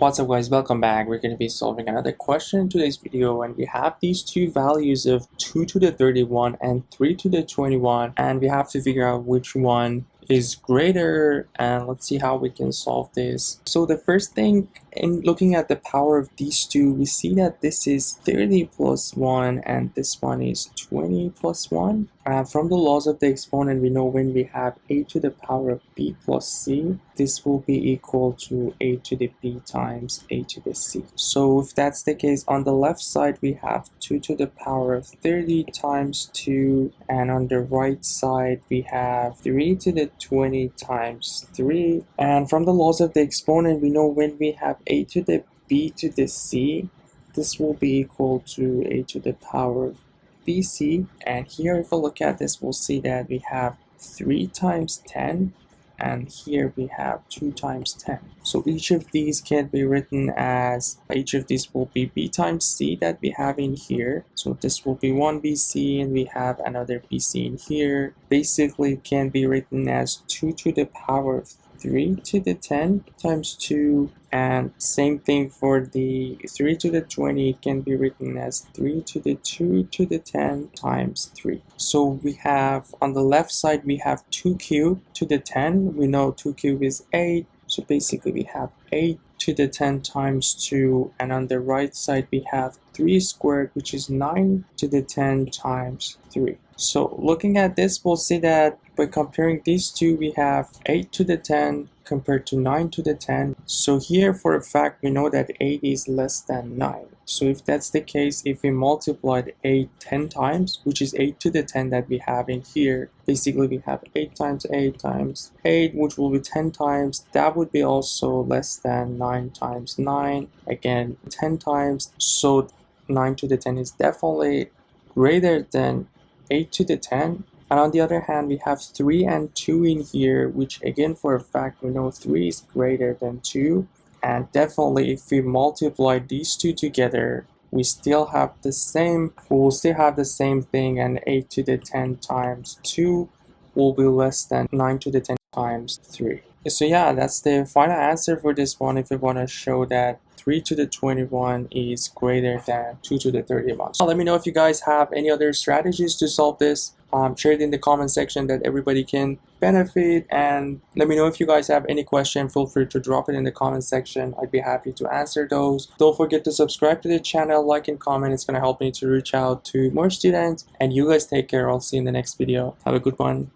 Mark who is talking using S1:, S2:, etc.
S1: What's up guys, welcome back. We're going to be solving another question in today's video, and we have these two values of 2 to the 31 and 3 to the 21, and we have to figure out which one is greater, and let's see how we can solve this. So the first thing, in looking at the power of these two, we see that this is 30 plus 1 and this one is 20 plus 1. From the laws of the exponent, we know when we have a to the power of b plus c, this will be equal to a to the b times a to the c. So if that's the case, on the left side we have 2 to the power of 30 times 2, and on the right side we have 3 to the 20 times 3. And from the laws of the exponent, we know when we have a to the b to the c, this will be equal to a to the power of bc. And here, if we look at this, we'll see that we have 3 times 10, and here we have 2 times 10. So each of these can be written as, each of these will be b times c that we have in here. So this will be 1 bc, and we have another bc in here. Basically, it can be written as 2 to the power of 3 to the 10 times 2, and same thing for the 3 to the 20, it can be written as 3 to the 2 to the 10 times 3. So we have, on the left side we have 2 cubed to the 10, we know 2 cubed is 8, so basically we have 8 to the 10 times 2, and on the right side we have 3 squared, which is 9 to the 10 times 3. So looking at this, we'll see that by comparing these two, we have 8 to the 10 compared to 9 to the 10. So here, for a fact, we know that 8 is less than 9. So if that's the case, if we multiplied 8 10 times, which is 8 to the 10 that we have in here, basically we have 8 times 8 times 8, which will be 10 times. That would be also less than 9 times 9, again 10 times. So 9 to the 10 is definitely greater than 8 to the 10. And on the other hand, we have 3 and 2 in here, which again, for a fact, we know 3 is greater than 2. And definitely, if we multiply these two together, we still have the same, we'll still have the same thing, and 8 to the 10 times 2 will be less than 9 to the 10 times 3. So yeah, that's the final answer for this one. If you want to show that 3 to the 21 is greater than 2 to the 31. So let me know if you guys have any other strategies to solve this. Share it in the comment section that everybody can benefit, and let me know if you guys have any question. Feel free to drop it in the comment section. I'd be happy to answer those. Don't forget to subscribe to the channel, like and comment. It's going to help me to reach out to more students. And you guys take care. I'll see you in the next video. Have a good one.